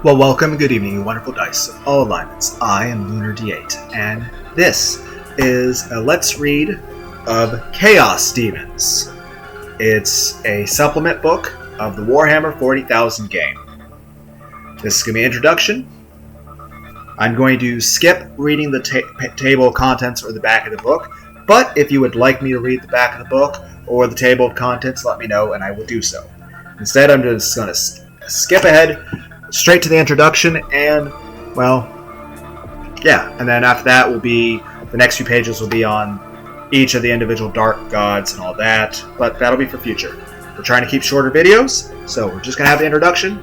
Well, welcome and good evening, you wonderful dice of all alignments. I am Lunar D8, and this is a Let's Read of Chaos Demons. It's a supplement book of the Warhammer 40,000 game. This is going to be an introduction. I'm going to skip reading the table of contents or the back of the book, but if you would like me to read the back of the book or the table of contents, let me know and I will do so. Instead, I'm just going to skip ahead straight to the introduction, and, well, yeah. And then after that will be, the next few pages will be on each of the individual dark gods and all that, but that'll be for future. We're trying to keep shorter videos, so we're just going to have the introduction.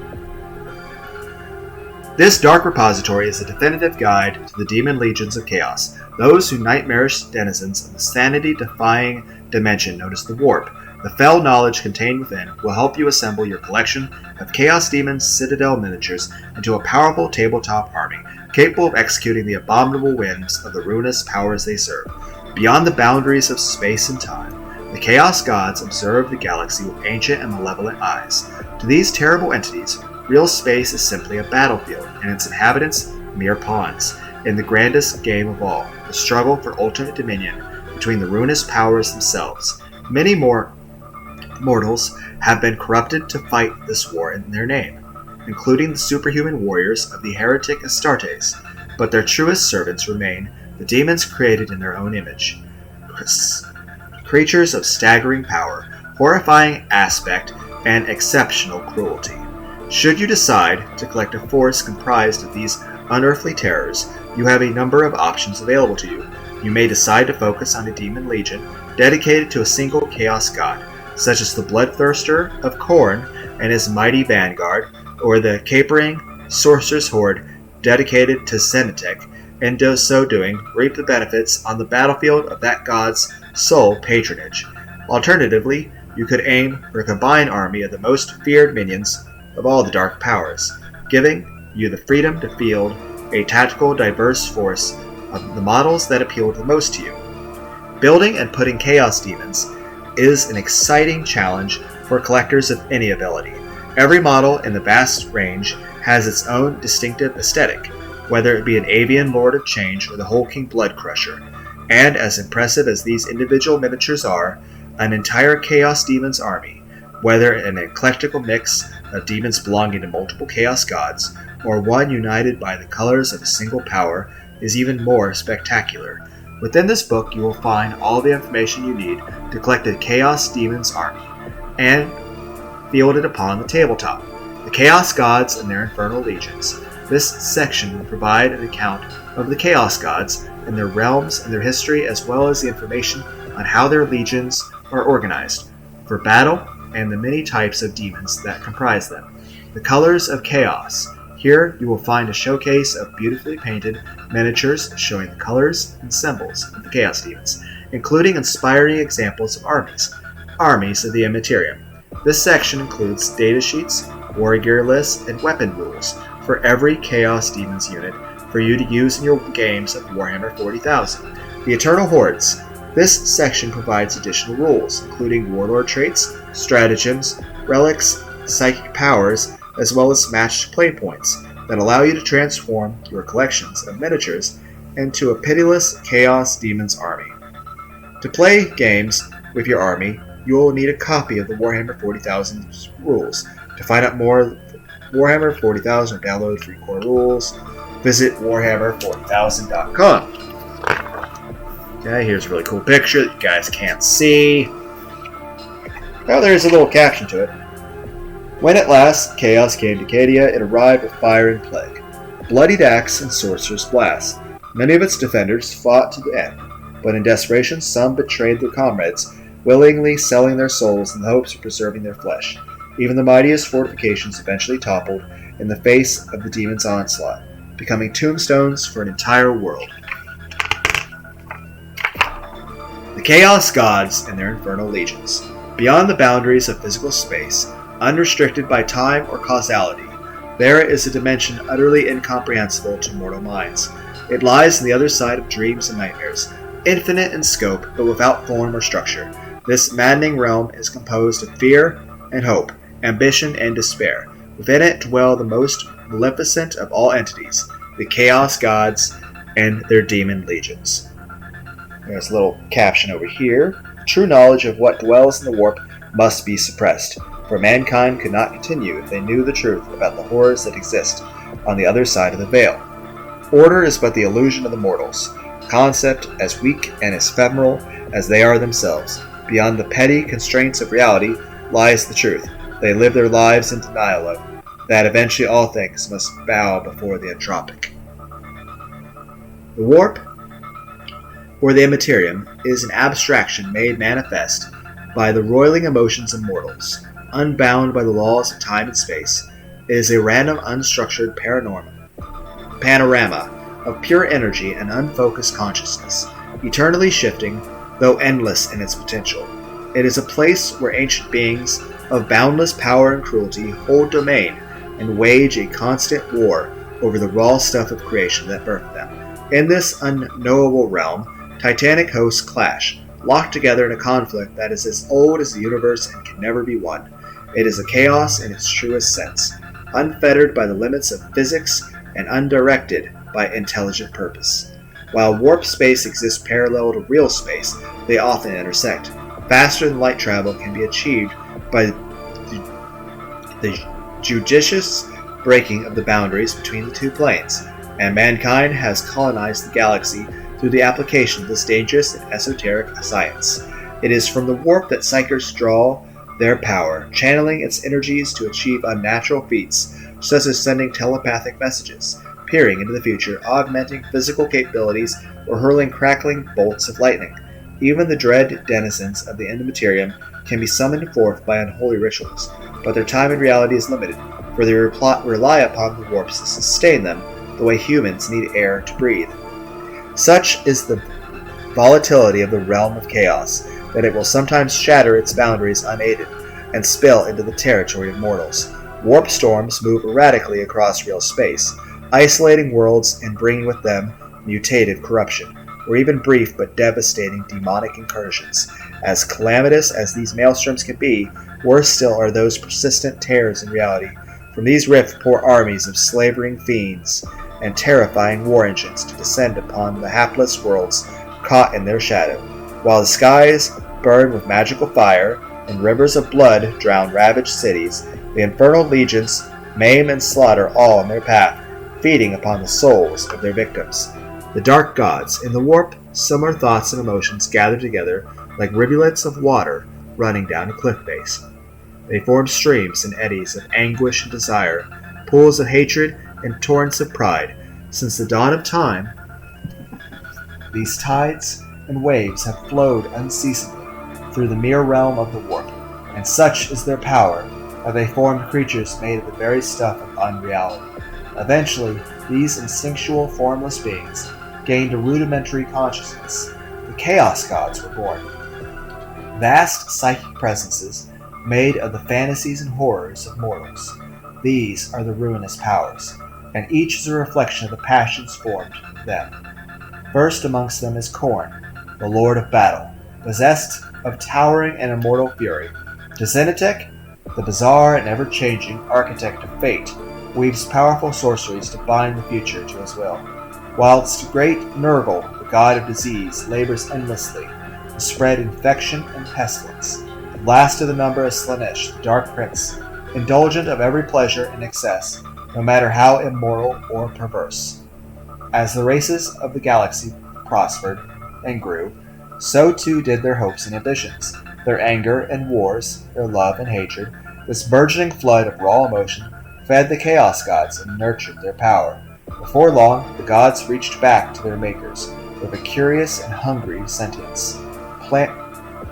This dark repository is a definitive guide to the Demon Legions of Chaos, those who nightmarish denizens of the sanity-defying dimension known as the Warp. The fell knowledge contained within will help you assemble your collection of Chaos Demons Citadel miniatures into a powerful tabletop army, capable of executing the abominable whims of the ruinous powers they serve. Beyond the boundaries of space and time, the Chaos Gods observe the galaxy with ancient and malevolent eyes. To these terrible entities, real space is simply a battlefield, and its inhabitants mere pawns in the grandest game of all, the struggle for ultimate dominion between the ruinous powers themselves. Many more mortals have been corrupted to fight this war in their name, including the superhuman warriors of the heretic Astartes, but their truest servants remain the demons created in their own image. Creatures of staggering power, horrifying aspect, and exceptional cruelty. Should you decide to collect a force comprised of these unearthly terrors, you have a number of options available to you. You may decide to focus on a demon legion dedicated to a single chaos god, such as the Bloodthirster of Khorne and his mighty vanguard, or the capering sorcerer's horde dedicated to Xenotech, and so doing reap the benefits on the battlefield of that god's sole patronage. Alternatively, you could aim for a combined army of the most feared minions of all the dark powers, giving you the freedom to field a tactical, diverse force of the models that appeal the most to you. Building and putting Chaos Demons is an exciting challenge for collectors of any ability. Every model in the vast range has its own distinctive aesthetic, whether it be an avian Lord of Change or the hulking Bloodcrusher. And as impressive as these individual miniatures are, an entire Chaos Demons army, whether an eclectical mix of demons belonging to multiple Chaos Gods, or one united by the colors of a single power, is even more spectacular. Within this book, you will find all the information you need to collect the Chaos Demons army, and field it upon the tabletop. The Chaos Gods and their Infernal Legions. This section will provide an account of the Chaos Gods and their realms and their history, as well as the information on how their legions are organized for battle and the many types of demons that comprise them. The Colors of Chaos. Here you will find a showcase of beautifully painted miniatures showing the colors and symbols of the Chaos Demons, including inspiring examples of armies of the Immaterium. This section includes data sheets, war gear lists, and weapon rules for every Chaos Demons unit for you to use in your games of Warhammer 40,000. The Eternal Hordes. This section provides additional rules, including warlord traits, stratagems, relics, psychic powers, as well as matched play points that allow you to transform your collections of miniatures into a pitiless Chaos Demons army. To play games with your army, you will need a copy of the Warhammer 40,000 rules. To find out more Warhammer 40,000 or download free core rules, visit warhammer40,000.com. Okay, here's a really cool picture that you guys can't see. Well, there's a little caption to it. When at last chaos came to Cadia, it arrived with fire and plague, bloodied axe and sorcerer's blast. Many of its defenders fought to the end, but in desperation some betrayed their comrades, willingly selling their souls in the hopes of preserving their flesh. Even the mightiest fortifications eventually toppled in the face of the demon's onslaught, becoming tombstones for an entire world. The Chaos Gods and their Infernal Legions. Beyond the boundaries of physical space, unrestricted by time or causality, there is a dimension utterly incomprehensible to mortal minds. It lies on the other side of dreams and nightmares, infinite in scope but without form or structure. This maddening realm is composed of fear and hope, ambition and despair, Within it dwell the most maleficent of all entities, the Chaos Gods and their Demon Legions. There's a little caption over here. True knowledge of what dwells in the warp must be suppressed, for mankind could not continue if they knew the truth about the horrors that exist on the other side of the veil. Order is but the illusion of the mortals, a concept as weak and as ephemeral as they are themselves. Beyond the petty constraints of reality lies the truth. They live their lives in denial of that eventually all things must bow before the entropic. The warp, or the immaterium, is an abstraction made manifest by the roiling emotions of mortals. Unbound by the laws of time and space, it is a random, unstructured panorama of pure energy and unfocused consciousness, eternally shifting, though endless in its potential. It is a place where ancient beings of boundless power and cruelty hold domain and wage a constant war over the raw stuff of creation that birthed them. In this unknowable realm, titanic hosts clash, locked together in a conflict that is as old as the universe and can never be won. It is a chaos in its truest sense, unfettered by the limits of physics and undirected by intelligent purpose. While warp space exists parallel to real space, they often intersect. Faster than light travel can be achieved by the judicious breaking of the boundaries between the two planes, and mankind has colonized the galaxy through the application of this dangerous and esoteric science. It is from the warp that psychers draw their power, channeling its energies to achieve unnatural feats, such as sending telepathic messages, peering into the future, augmenting physical capabilities, or hurling crackling bolts of lightning. Even the dread denizens of the Immaterium can be summoned forth by unholy rituals, but their time in reality is limited, for they rely upon the warps to sustain them the way humans need air to breathe. Such is the volatility of the realm of chaos, that it will sometimes shatter its boundaries unaided, and spill into the territory of mortals. Warp storms move erratically across real space, isolating worlds and bringing with them mutative corruption, or even brief but devastating demonic incursions. As calamitous as these maelstroms can be, worse still are those persistent tears in reality. From these rifts pour armies of slavering fiends and terrifying war engines to descend upon the hapless worlds caught in their shadow, while the skies burn with magical fire and rivers of blood drown ravaged cities. The Infernal Legions maim and slaughter all in their path, feeding upon the souls of their victims. The dark gods in the warp, similar thoughts and emotions gather together like rivulets of water running down a cliff face. They form streams and eddies of anguish and desire, pools of hatred and torrents of pride. Since the dawn of time, these tides and waves have flowed unceasingly through the mere realm of the warp, and such is their power that they formed creatures made of the very stuff of unreality. Eventually, these instinctual, formless beings gained a rudimentary consciousness. The Chaos Gods were born. Vast psychic presences made of the fantasies and horrors of mortals. These are the ruinous powers, and each is a reflection of the passions formed them. First amongst them is Khorne, the Lord of Battle, possessed of towering and immortal fury. Tzenitek, the bizarre and ever-changing architect of fate, weaves powerful sorceries to bind the future to his will, whilst great Nurgle, the god of disease, labors endlessly to spread infection and pestilence. The last of the number is Slaanesh, the Dark Prince, indulgent of every pleasure and excess, no matter how immoral or perverse. As the races of the galaxy prospered and grew, so too did their hopes and ambitions, their anger and wars, their love and hatred. This burgeoning flood of raw emotion fed the Chaos Gods and nurtured their power. Before long, the gods reached back to their makers with a curious and hungry sentience,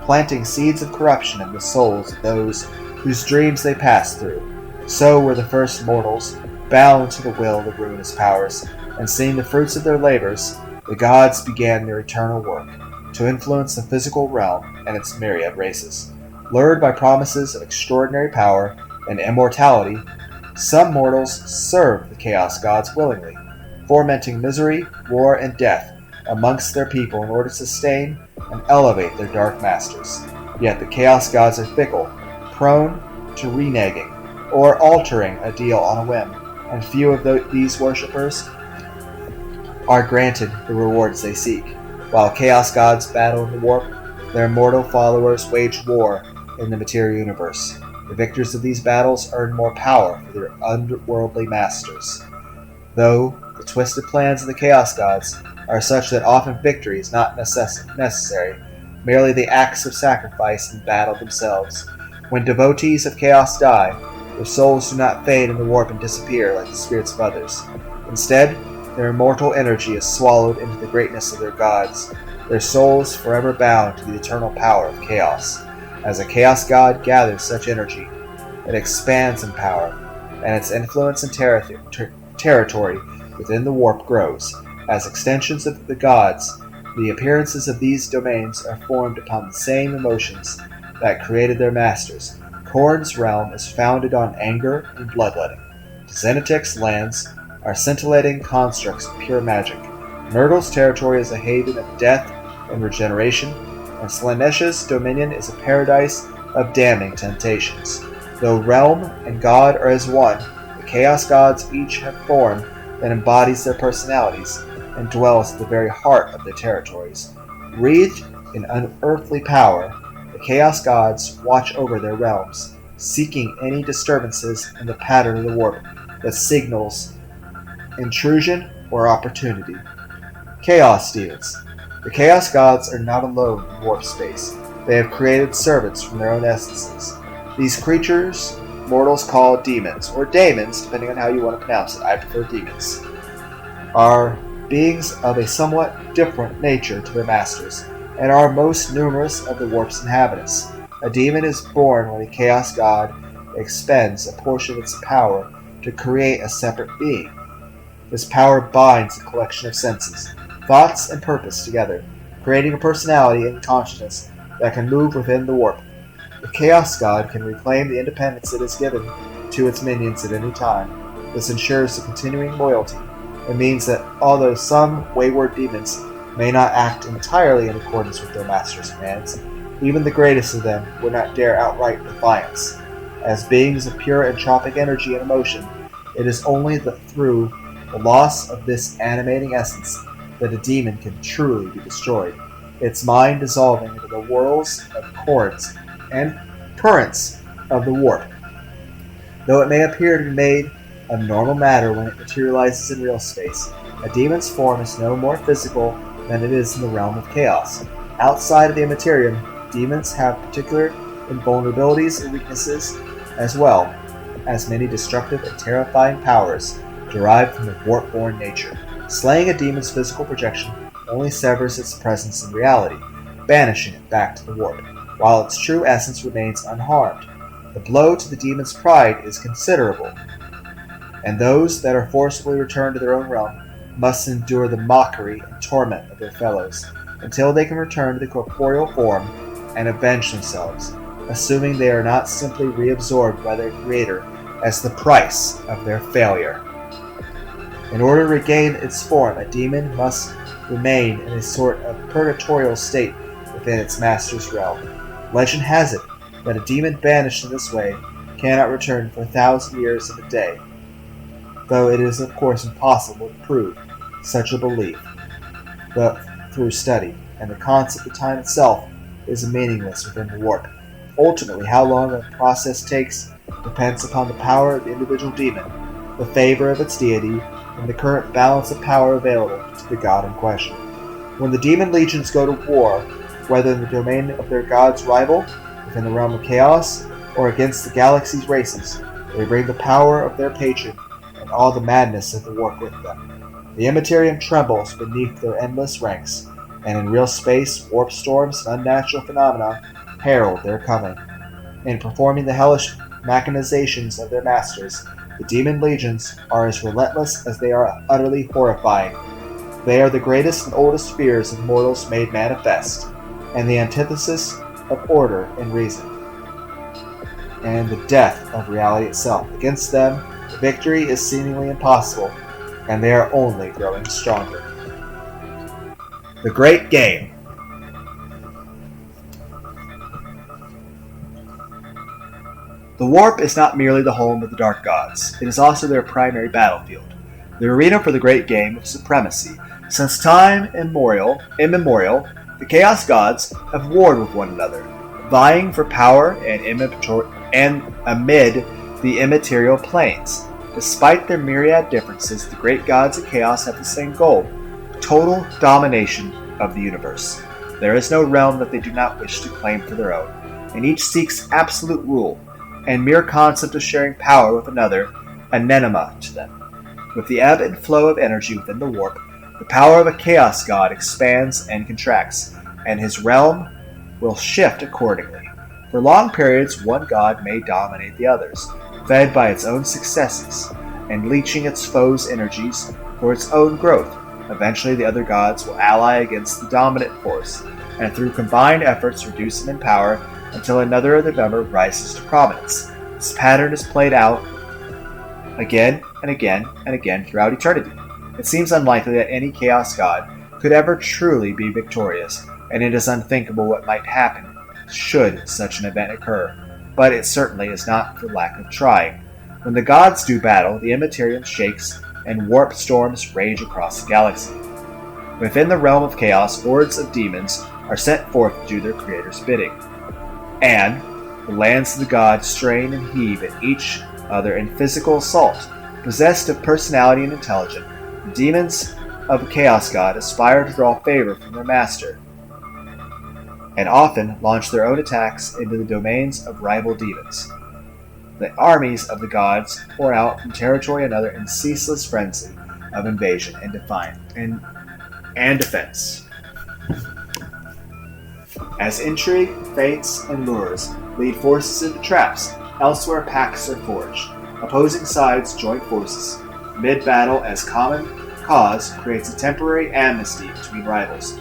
planting seeds of corruption in the souls of those whose dreams they passed through. So were the first mortals, bound to the will of the ruinous powers, and seeing the fruits of their labors, the gods began their eternal work, to influence the physical realm and its myriad races. Lured by promises of extraordinary power and immortality, some mortals served the Chaos Gods willingly, fomenting misery, war, and death amongst their people in order to sustain and elevate their dark masters. Yet the Chaos Gods are fickle, prone to reneging, or altering a deal on a whim, and few of these worshippers are granted the rewards they seek. While Chaos Gods battle in the warp, their mortal followers wage war in the material universe. The victors of these battles earn more power for their underworldly masters. Though the twisted plans of the Chaos Gods are such that often victory is not necessary, merely the acts of sacrifice in battle themselves. When devotees of Chaos die, their souls do not fade in the warp and disappear like the spirits of others. Instead, their immortal energy is swallowed into the greatness of their gods, their souls forever bound to the eternal power of chaos. As a Chaos God gathers such energy, it expands in power, and its influence and territory within the warp grows. As extensions of the gods, the appearances of these domains are formed upon the same emotions that created their masters. Khorne's realm is founded on anger and bloodletting. Xenatek's lands are scintillating constructs of pure magic. Nurgle's territory is a haven of death and regeneration, and Slaanesha's dominion is a paradise of damning temptations. Though realm and god are as one, the Chaos Gods each have form that embodies their personalities and dwells at the very heart of their territories. Wreathed in unearthly power, the Chaos Gods watch over their realms, seeking any disturbances in the pattern of the warp that signals intrusion or opportunity. Chaos Demons. The Chaos Gods are not alone in warp space. They have created servants from their own essences. These creatures mortals call demons, or daemons, depending on how you want to pronounce it. I prefer demons. Are beings of a somewhat different nature to their masters, and are most numerous of the warp's inhabitants. A demon is born when a Chaos God expends a portion of its power to create a separate being. This power binds a collection of senses, thoughts, and purpose together, creating a personality and consciousness that can move within the warp. The Chaos God can reclaim the independence it has given to its minions at any time. This ensures the continuing loyalty. It means that although some wayward demons may not act entirely in accordance with their master's commands, even the greatest of them would not dare outright defiance. As beings of pure entropic energy and emotion, it is only through the loss of this animating essence that a demon can truly be destroyed, its mind dissolving into the whirls of chords and currents of the warp. Though it may appear to be made of normal matter when it materializes in real space, a demon's form is no more physical than it is in the realm of chaos. Outside of the Immaterium, demons have particular invulnerabilities and weaknesses, as well as many destructive and terrifying powers derived from the warp-born nature. Slaying a demon's physical projection only severs its presence in reality, banishing it back to the warp, while its true essence remains unharmed. The blow to the demon's pride is considerable, and those that are forcibly returned to their own realm must endure the mockery and torment of their fellows, until they can return to the corporeal form and avenge themselves, assuming they are not simply reabsorbed by their creator as the price of their failure. In order to regain its form, a demon must remain in a sort of purgatorial state within its master's realm. Legend has it that a demon banished in this way cannot return for 1,000 years and a day, though it is of course impossible to prove such a belief through study, and the concept of time itself is meaningless within the warp. Ultimately, how long a process takes depends upon the power of the individual demon, the favor of its deity, and the current balance of power available to the god in question. When the demon legions go to war, whether in the domain of their god's rival, within the realm of chaos, or against the galaxy's races, they bring the power of their patron and all the madness of the warp with them. The Immaterium trembles beneath their endless ranks, and in real space, warp storms and unnatural phenomena herald their coming. In performing the hellish machinations of their masters, the demon legions are as relentless as they are utterly horrifying. They are the greatest and oldest fears of mortals made manifest, and the antithesis of order and reason, and the death of reality itself. Against them, the victory is seemingly impossible, and they are only growing stronger. The Great Game. The warp is not merely the home of the dark gods, it is also their primary battlefield, the arena for the great game of supremacy. Since time immemorial, the Chaos Gods have warred with one another, vying for power and amid the immaterial planes. Despite their myriad differences, the great gods of chaos have the same goal: total domination of the universe. There is no realm that they do not wish to claim for their own, and each seeks absolute rule, and mere concept of sharing power with another anathema to them. With the ebb and flow of energy within the warp, the power of a chaos god expands and contracts, and his realm will shift accordingly. For long periods, one god may dominate the others, fed by its own successes, and leeching its foes' energies for its own growth. Eventually, the other gods will ally against the dominant force, and through combined efforts reduce them in power until another of their member rises to prominence. This pattern is played out again and again and again throughout eternity. It seems unlikely that any Chaos God could ever truly be victorious, and it is unthinkable what might happen should such an event occur, but it certainly is not for lack of trying. When the gods do battle, the Immaterium shakes and warp storms rage across the galaxy. Within the realm of chaos, hordes of demons are sent forth to do their creator's bidding, and the lands of the gods strain and heave at each other in physical assault. Possessed of personality and intelligence, the demons of a chaos god aspire to draw favor from their master, and often launch their own attacks into the domains of rival demons. The armies of the gods pour out from territory another in ceaseless frenzy of invasion and defense. As intrigue, feints, and lures lead forces into traps, elsewhere pacts are forged. Opposing sides join forces mid-battle as common cause creates a temporary amnesty between rivals.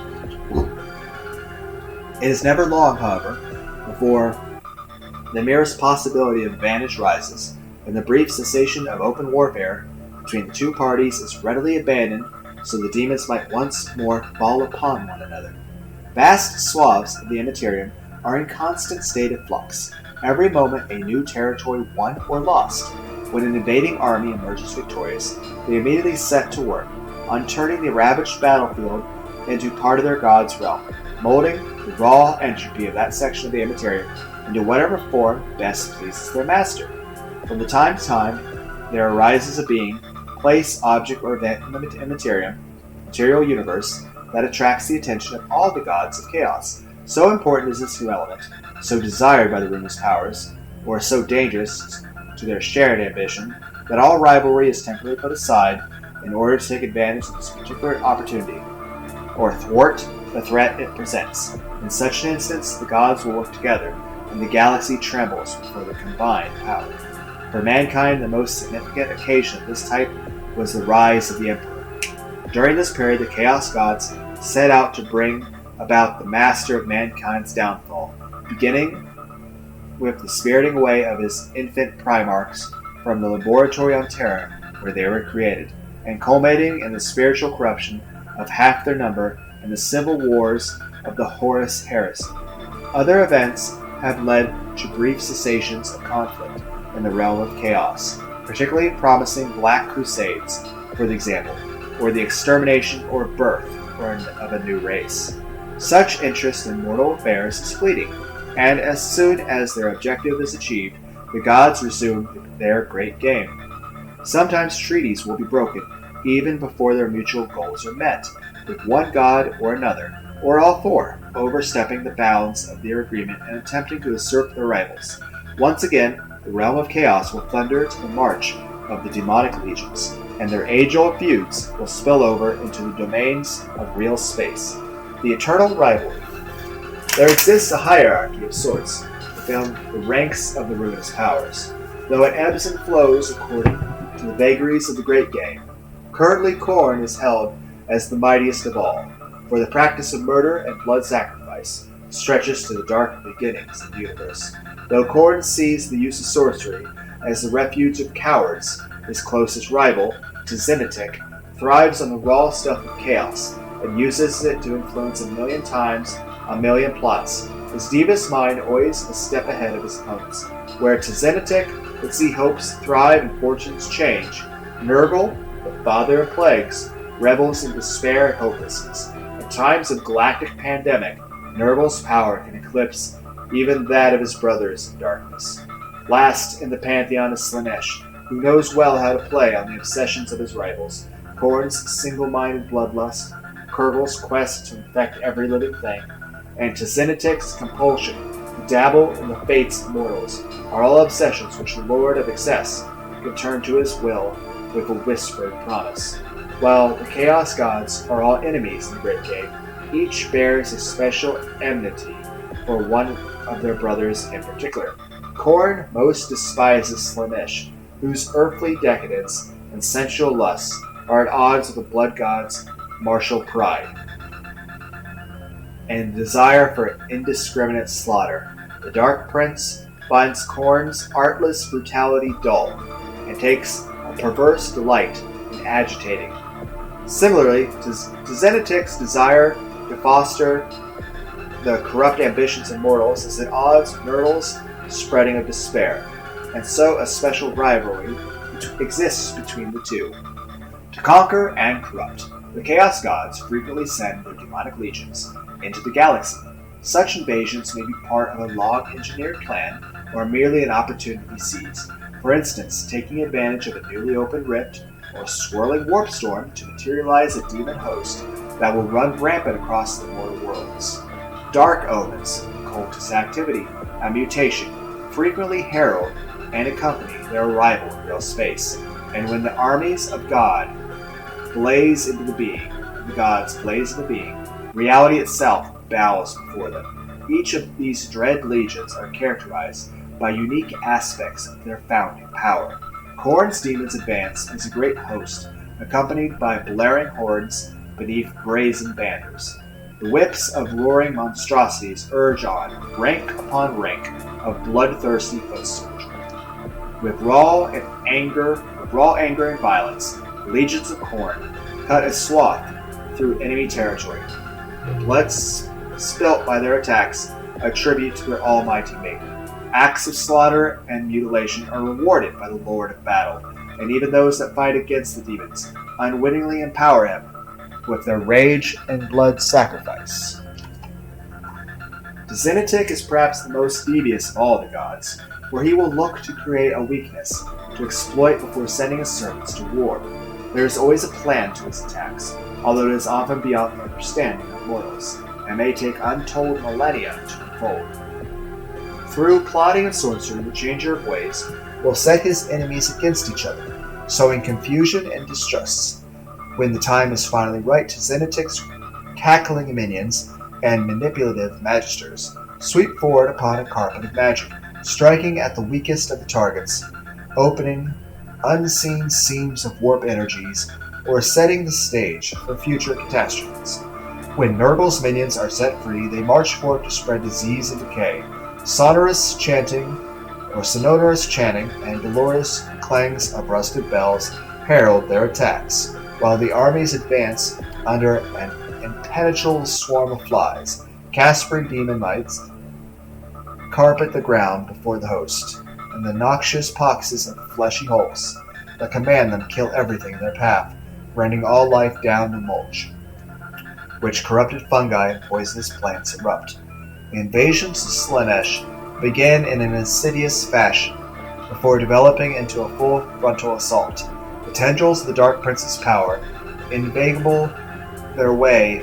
It is never long, however, before the merest possibility of advantage rises, and the brief cessation of open warfare between the two parties is readily abandoned so the demons might once more fall upon one another. Vast swaths of the Immaterium are in constant state of flux, every moment a new territory won or lost. When an invading army emerges victorious, they immediately set to work on turning the ravaged battlefield into part of their god's realm, molding the raw entropy of that section of the Immaterium into whatever form best pleases their master. From time to time, there arises a being, place, object, or event in the Immaterium, material universe, that attracts the attention of all the gods of chaos. So important is this new element, so desired by the ruinous powers, or so dangerous to their shared ambition, that all rivalry is temporarily put aside in order to take advantage of this particular opportunity, or thwart the threat it presents. In such an instance, the gods will work together, and the galaxy trembles before their combined power. For mankind, the most significant occasion of this type was the rise of the Emperor. During this period, the Chaos Gods set out to bring about the master of mankind's downfall, beginning with the spiriting away of his infant primarchs from the laboratory on Terra where they were created, and culminating in the spiritual corruption of half their number and the civil wars of the Horus Heresy. Other events have led to brief cessations of conflict in the realm of chaos, particularly promising Black Crusades, for example, or the extermination or birth of a new race. Such interest in mortal affairs is fleeting, and as soon as their objective is achieved, the gods resume their great game. Sometimes treaties will be broken, even before their mutual goals are met, with one god or another, or all four, overstepping the bounds of their agreement and attempting to usurp their rivals. Once again, the realm of chaos will thunder to the march of the demonic legions, and their age-old feuds will spill over into the domains of real space. The eternal rivalry. There exists a hierarchy of sorts within the ranks of the ruinous powers, though it ebbs and flows according to the vagaries of the great game. Currently, Khorne is held as the mightiest of all, for the practice of murder and blood sacrifice stretches to the dark beginnings of the universe. Though Khorne sees the use of sorcery as the refuge of cowards, his closest rival, Tzimmetek, thrives on the raw stuff of chaos and uses it to influence a million times a million plots His devious mind always a step ahead of his opponents. Where Tzenitek would see hopes thrive and fortunes change, Nurgle, the father of plagues, revels in despair and hopelessness. In times of galactic pandemic, Nurgle's power can eclipse even that of his brothers in darkness. Last in the pantheon is Slaanesh, who knows well how to play on the obsessions of his rivals, Khorne's single-minded bloodlust, Kurgle's quest to infect every living thing, and Tzenitek's compulsion to dabble in the fates of mortals are all obsessions which the Lord of Excess can turn to his will with a whispered promise. While the Chaos Gods are all enemies in the Great Cave, each bears a special enmity for one of their brothers in particular. Khorne most despises Slaanesh, whose earthly decadence and sensual lusts are at odds with the Blood God's martial pride and desire for indiscriminate slaughter. The Dark Prince finds Khorne's artless brutality dull and takes a perverse delight in agitating. Similarly, Tzenitek's desire to foster the corrupt ambitions of mortals is at odds with Nurgle's spreading of despair, and so a special rivalry exists between the two. To conquer and corrupt, the Chaos Gods frequently send their demonic legions into the galaxy. Such invasions may be part of a long-engineered plan or merely an opportunity seized. For instance, taking advantage of a newly opened rift or swirling warp storm to materialize a demon host that will run rampant across the mortal worlds. Dark omens, cultist activity, and mutation frequently herald and accompany their arrival in real space, and when the armies of God blaze into being, reality itself bows before them. Each of these dread legions are characterized by unique aspects of their founding power. Khorne's demons advance as a great host, accompanied by blaring horns beneath brazen banners. The whips of roaring monstrosities urge on, rank upon rank of bloodthirsty foot soldiers. With raw anger and violence, the legions of Khorne cut a swath through enemy territory. The blood spilt by their attacks a tribute to their almighty maker. Acts of slaughter and mutilation are rewarded by the Lord of Battle, and even those that fight against the demons unwittingly empower him with their rage and blood sacrifice. Tzenitek is perhaps the most devious of all the gods, where he will look to create a weakness to exploit before sending his servants to war. There is always a plan to his attacks, although it is often beyond the understanding of mortals, and may take untold millennia to unfold. Through plotting and sorcery, the changer of ways will set his enemies against each other, sowing confusion and distrust. When the time is finally right, Tzenitek's cackling minions and manipulative magisters sweep forward upon a carpet of magic, striking at the weakest of the targets, opening unseen seams of warp energies, or setting the stage for future catastrophes. When Nurgle's minions are set free, they march forward to spread disease and decay. Sonorous chanting, and dolorous clangs of rusted bells herald their attacks, while the armies advance under an impenetrable swarm of flies. Caspering demon mites carpet the ground before the host, and the noxious poxes of fleshy hulks that command them kill everything in their path, rending all life down to mulch, which corrupted fungi and poisonous plants erupt. The invasions of Slaanesh began in an insidious fashion, before developing into a full frontal assault. The tendrils of the Dark Prince's power inveigle their way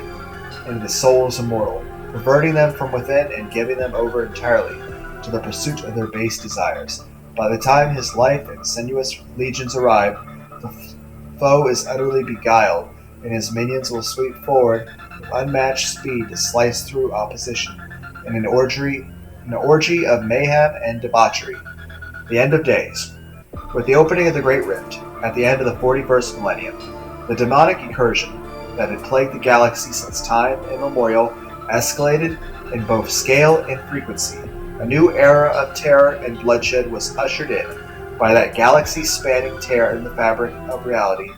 into the souls of mortal, perverting them from within and giving them over entirely to the pursuit of their base desires. By the time his life and sinuous legions arrive, the foe is utterly beguiled, and his minions will sweep forward with unmatched speed to slice through opposition in an orgy of mayhem and debauchery. The end of days. With the opening of the Great Rift, at the end of the 41st millennium, the demonic incursion that had plagued the galaxy since time immemorial escalated in both scale and frequency. A new era of terror and bloodshed was ushered in by that galaxy-spanning tear in the fabric of reality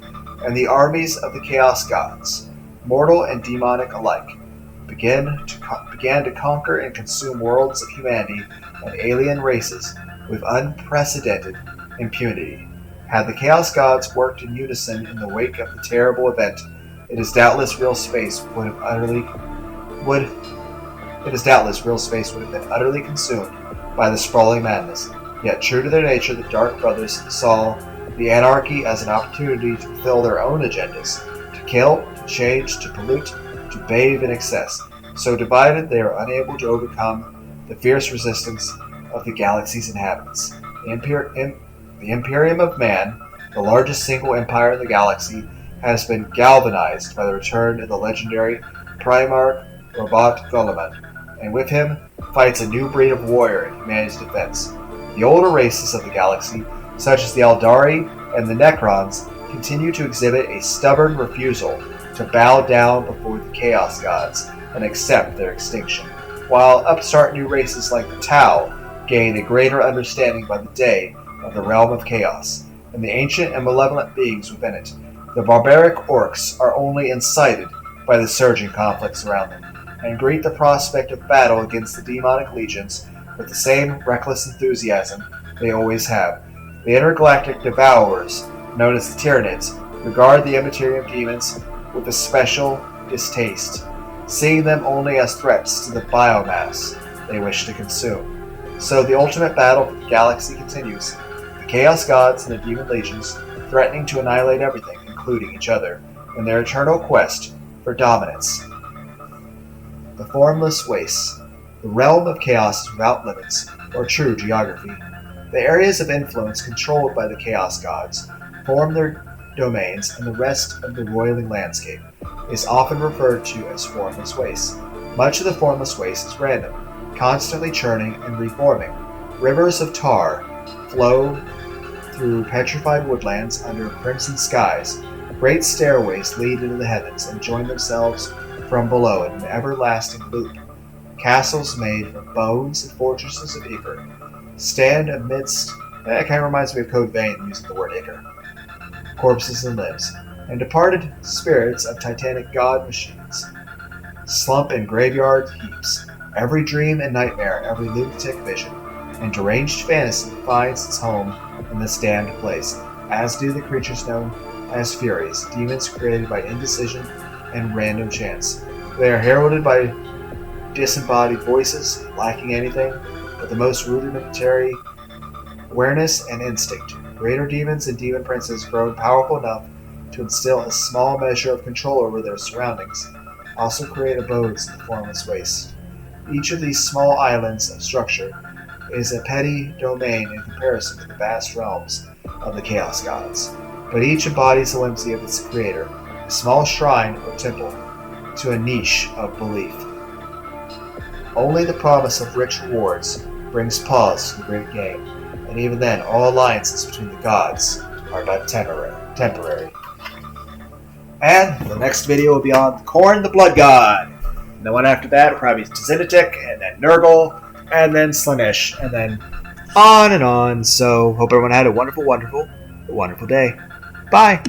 and the armies of the Chaos Gods, mortal and demonic alike. began to conquer and consume worlds of humanity and alien races with unprecedented impunity. Had the Chaos Gods worked in unison in the wake of the terrible event, it is doubtless real space would have been utterly consumed by the sprawling madness. Yet, true to their nature, the Dark Brothers saw the anarchy as an opportunity to fulfill their own agendas, to kill, to change, to pollute, to bathe in excess. So divided, they are unable to overcome the fierce resistance of the galaxy's inhabitants. The Imperium of Man, the largest single empire in the galaxy, has been galvanized by the return of the legendary Primarch Robot Gulliman, and with him fights a new breed of warrior in humanity's defense. The older races of the galaxy, such as the Eldari and the Necrons, continue to exhibit a stubborn refusal to bow down before the Chaos Gods and accept their extinction, while upstart new races like the Tau gain a greater understanding by the day of the realm of chaos, and the ancient and malevolent beings within it. The barbaric orcs are only incited by the surging conflicts around them, and greet the prospect of battle against the demonic legions with the same reckless enthusiasm they always have. The intergalactic devourers, known as the Tyranids, regard the immaterial demons with a special distaste, seeing them only as threats to the biomass they wish to consume. So the ultimate battle for the galaxy continues, the Chaos Gods and the Demon Legions threatening to annihilate everything, including each other, in their eternal quest for dominance. The Formless Wastes. The realm of chaos is without limits or true geography. The areas of influence controlled by the Chaos Gods form their domains, and the rest of the roiling landscape is often referred to as Formless Wastes. Much of the Formless Waste is random, constantly churning and reforming. Rivers of tar flow through petrified woodlands under crimson skies. Great stairways lead into the heavens and join themselves from below in an everlasting loop. Castles made from bones and fortresses of ichor stand amidst. That kind of reminds me of Code Vein using the word ichor. Corpses and limbs, and departed spirits of titanic god machines slump in graveyard heaps. Every dream and nightmare, every lunatic vision, and deranged fantasy finds its home in this damned place, as do the creatures known as Furies, demons created by indecision and random chance. They are heralded by disembodied voices, lacking anything but the most rudimentary awareness and instinct. Greater demons and demon princes grown powerful enough to instill a small measure of control over their surroundings also create abodes in the Formless Waste. Each of these small islands of structure is a petty domain in comparison to the vast realms of the Chaos Gods, but each embodies the whimsy of its creator, a small shrine or temple to a niche of belief. Only the promise of rich rewards brings pause to the great game, and even then all alliances between the gods are but temporary. And the next video will be on Khorne the Blood God. And the one after that will probably be Tzimitic, and then Nurgle, and then Slaanesh, and then on and on. So, hope everyone had a wonderful day. Bye!